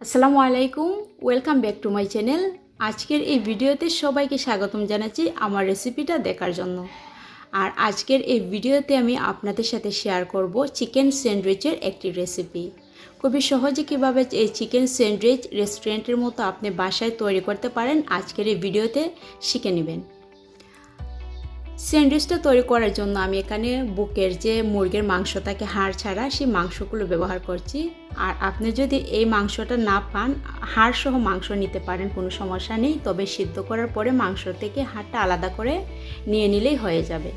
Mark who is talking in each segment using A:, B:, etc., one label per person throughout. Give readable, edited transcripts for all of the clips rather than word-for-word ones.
A: আসসালামু আলাইকুম, welcome back to my channel. আজকের এই ভিডিওতে সবাইকে স্বাগতম জানাচ্ছি আমার রেসিপিটা দেখার জন্য। আর আজকের এই ভিডিওতে আমি আপনাদের সাথে শেয়ার করব চিকেন স্যান্ডউইচের একটি রেসিপি। খুবই সহজে কীভাবে এই চিকেন স্যান্ডউইচ রেস্টুরেন্টের মতো আপনি বাসায় তৈরি করতে পারেন আজকের এই ভিডিওতে শিখে নেবেন। স্যান্ডউইচটা তৈরি করার জন্য আমি এখানে বুকের যে মুরগির মাংস থাকে হাড় ছাড়া, সেই মাংসগুলো ব্যবহার করছি। আর আপনি যদি এই মাংসটা না পান, হাড় সহ মাংস নিতে পারেন, কোনো সমস্যা নেই। তবে সিদ্ধ করার পরে মাংস থেকে হাড়টা আলাদা করে নিয়ে নিলেই হয়ে যাবে।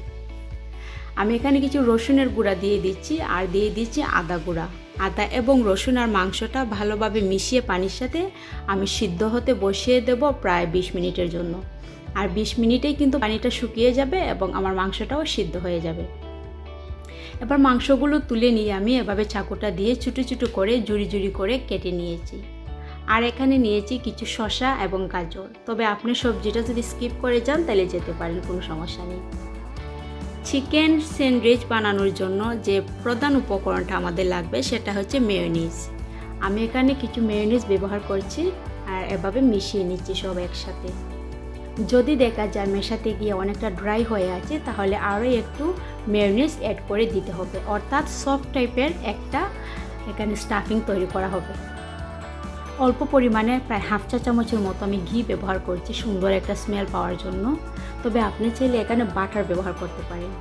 A: আমি এখানে কিছু রসুনের গুঁড়া দিয়ে দিচ্ছি আর দিয়ে দিচ্ছি আদা গুঁড়া। আদা এবং রসুন আর মাংসটা ভালোভাবে মিশিয়ে পানির সাথে আমি সিদ্ধ হতে বসিয়ে দেব প্রায় 20 মিনিটের জন্য। আর 20 মিনিটেই কিন্তু পানিটা শুকিয়ে যাবে এবং আমার মাংসটাও সিদ্ধ হয়ে যাবে। এবার মাংসগুলো তুলে নিয়ে আমি এভাবে চাকুটা দিয়ে ছোটো ছোটো করে জুড়ি জুড়ি করে কেটে নিয়েছি। আর এখানে নিয়েছি কিছু শসা এবং গাজর। তবে আপনি সবজিটা যদি স্কিপ করে যান তাহলে যেতে পারেন, কোনো সমস্যা নেই। চিকেন স্যান্ডউইচ বানানোর জন্য যে প্রধান উপকরণটা আমাদের লাগবে সেটা হচ্ছে মেয়োনিজ। আমি এখানে কিছু মেয়োনিজ ব্যবহার করছি আর এভাবে মিশিয়ে নিচ্ছি সব একসাথে। যদি দেখা যায় মেশাতে গিয়ে অনেকটা ড্রাই হয়ে আছে, তাহলে আরও একটু মেয়োনিজ অ্যাড করে দিতে হবে, অর্থাৎ সফট টাইপের একটা এখানে স্টাফিং তৈরি করা হবে। অল্প পরিমাণে প্রায় হাফ চা চামচের মতো আমি ঘি ব্যবহার করছি সুন্দর একটা স্মেল পাওয়ার জন্য। তবে আপনি চাইলে এখানে বাটার ব্যবহার করতে পারেন।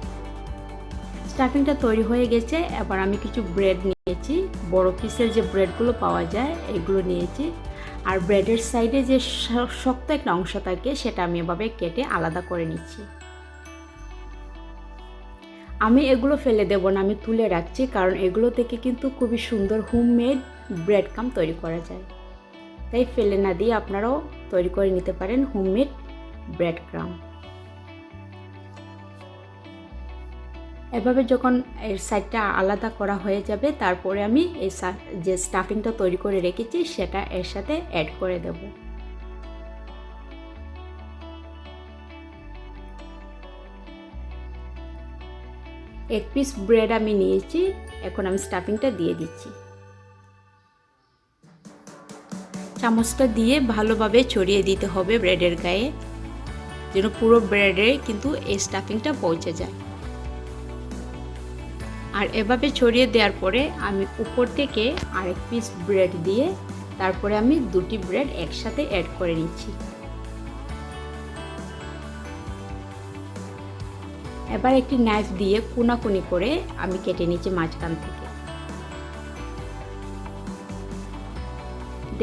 A: স্টাফিংটা তৈরি হয়ে গেছে। এবার আমি কিছু ব্রেড নিয়েছি, বড় পিসের যে ব্রেডগুলো পাওয়া যায় এগুলো নিয়েছি। আর ব্রেডের সাইডে যে শক্ত একটা অংশ থাকে সেটা আমি এভাবে কেটে আলাদা করে নিচ্ছি। আমি এগুলো ফেলে দেব না, আমি তুলে রাখছি, কারণ এগুলো থেকে কিন্তু খুবই সুন্দর হোমমেড ব্রেড ক্রাম তৈরি করা যায়। তাই ফেলে না দিয়ে আপনারাও তৈরি করে নিতে পারেন হোমমেড ব্রেড ক্রাম। এভাবে যখন এর সাইডটা আলাদা করা হয়ে যাবে, তারপরে আমি এই যে স্টাফিংটা তৈরি করে রেখেছি সেটা এর সাথে অ্যাড করে দেব। এক পিস ব্রেড আমি নিয়েছি, এখন আমি স্টাফিংটা দিয়ে দিচ্ছি। চামচটা দিয়ে ভালোভাবে ছড়িয়ে দিতে হবে ব্রেডের গায়ে, যেন পুরো ব্রেডে কিন্তু এই স্টাফিংটা পৌঁছে যায়। আর এভাবে ছড়িয়ে দেওয়ার পরে আমি উপর থেকে আরেক পিস ব্রেড দিয়ে তারপরে আমি দুটি ব্রেড একসাথে অ্যাড করে নিচ্ছি। এবার একটি নাইফ দিয়ে কোনাকুনি করে আমি কেটে নিচ্ছি মাঝখান থেকে।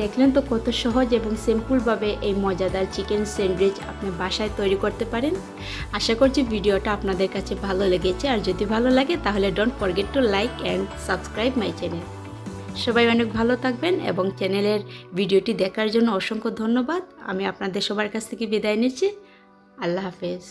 A: দেখলেন তো কত সহজ এবং সিম্পলভাবে এই মজাদার চিকেন স্যান্ডউইচ আপনি বাসায় তৈরি করতে পারেন। আশা করছি ভিডিওটা আপনাদের কাছে ভালো লেগেছে। আর যদি ভালো লাগে তাহলে don't forget to like and subscribe my channel. সবাই অনেক ভালো থাকবেন এবং চ্যানেলের ভিডিওটি দেখার জন্য অসংখ্য ধন্যবাদ। আমি আপনাদের সবার কাছ থেকে বিদায় নিচ্ছি। আল্লাহ হাফেজ।